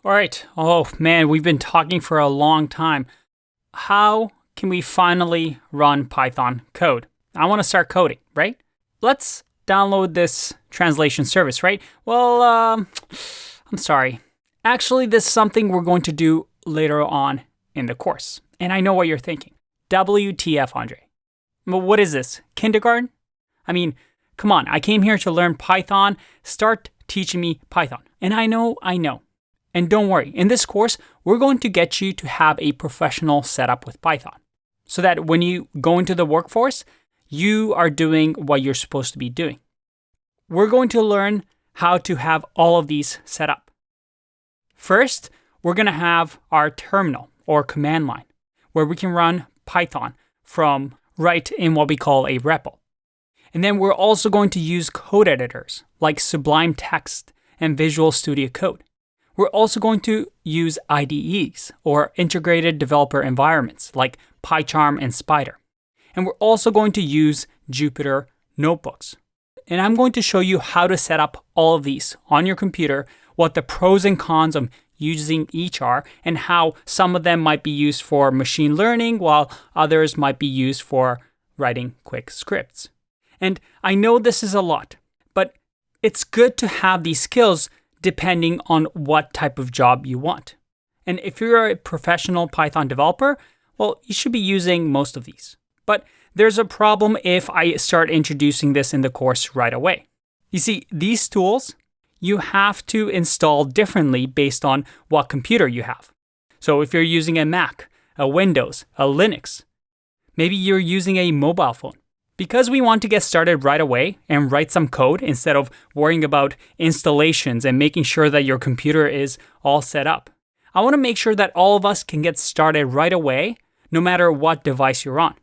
All right. Oh man, we've been talking for a long time. How can we finally run Python code? I want to start coding, right? Let's download this translation service, right? Well, I'm sorry. Actually, this is something we're going to do later on in the course. And I know what you're thinking. WTF, Andre? But what is this? Kindergarten? I mean, come on. I came here to learn Python. Start teaching me Python. And I know. And don't worry, in this course, we're going to get you to have a professional setup with Python so that when you go into the workforce, you are doing what you're supposed to be doing. We're going to learn how to have all of these set up. First, we're going to have our terminal or command line where we can run Python from right in what we call a Repple. And then we're also going to use code editors like Sublime Text and Visual Studio Code. We're also going to use IDEs, or integrated developer environments, like PyCharm and Spider. And we're also going to use Jupyter notebooks. And I'm going to show you how to set up all of these on your computer, what the pros and cons of using each are, and how some of them might be used for machine learning, while others might be used for writing quick scripts. And I know this is a lot, but it's good to have these skills depending on what type of job you want. And if you're a professional Python developer, well, you should be using most of these. But there's a problem if I start introducing this in the course right away. You see, these tools, you have to install differently based on what computer you have. So if you're using a Mac, a Windows, a Linux, maybe you're using a mobile phone. Because we want to get started right away and write some code instead of worrying about installations and making sure that your computer is all set up, I want to make sure that all of us can get started right away, no matter what device you're on.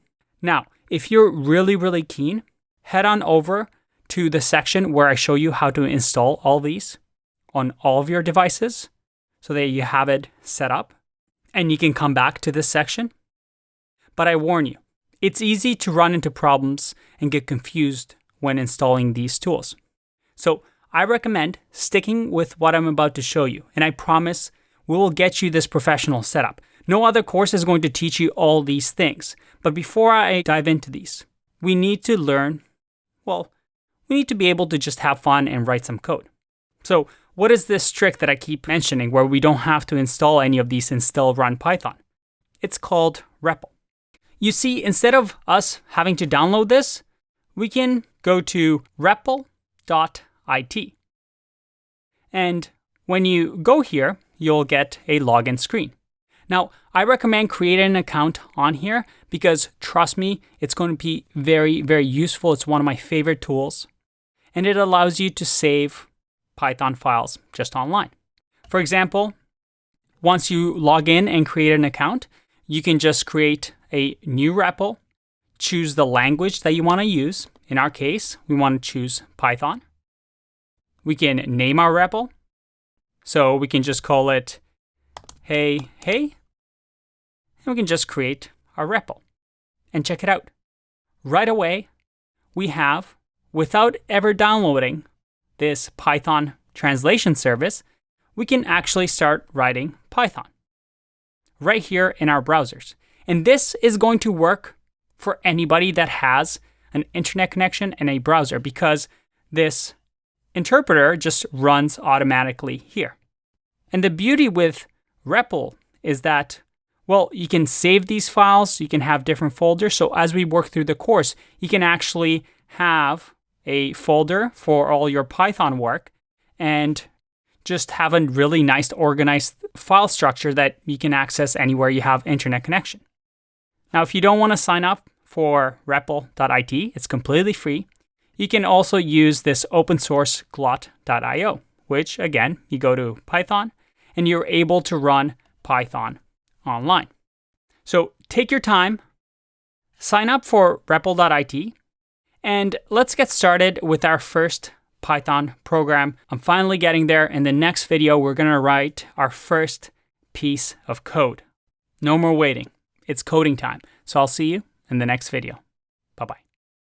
Now, if you're really keen, head on over to the section where I show you how to install all these on all of your devices so that you have it set up, and you can come back to this section. But I warn you, it's easy to run into problems and get confused when installing these tools. So I recommend sticking with what I'm about to show you, and I promise we will get you this professional setup. No other course is going to teach you all these things. But before I dive into these, we need to learn, we need to be able to just have fun and write some code. So what is this trick that I keep mentioning where we don't have to install any of these and still run Python? It's called Repple. You see, instead of us having to download this, we can go to repple.it. And when you go here, you'll get a login screen. Now, I recommend creating an account on here because, trust me, it's going to be very useful. It's one of my favorite tools. And it allows you to save Python files just online. For example, once you log in and create an account, you can just create a new REPL, choose the language that you want to use. In our case, we want to choose Python. We can name our REPL. So we can just call it hey, and we can just create our REPL and check it out. Right away, we have, without ever downloading this Python translation service, we can actually start writing Python right here in our browsers. And this is going to work for anybody that has an internet connection and a browser because this interpreter just runs automatically here. And the beauty with REPL is that, you can save these files, you can have different folders. So as we work through the course, you can actually have a folder for all your Python work and just have a really nice organized file structure that you can access anywhere you have internet connection. Now, if you don't want to sign up for repple.it, it's completely free. You can also use this open source glot.io, which again, you go to Python and you're able to run Python online. So take your time, sign up for repple.it, and let's get started with our first Python program. I'm finally getting there. In the next video, we're going to write our first piece of code. No more waiting. It's coding time. So I'll see you in the next video. Bye-bye.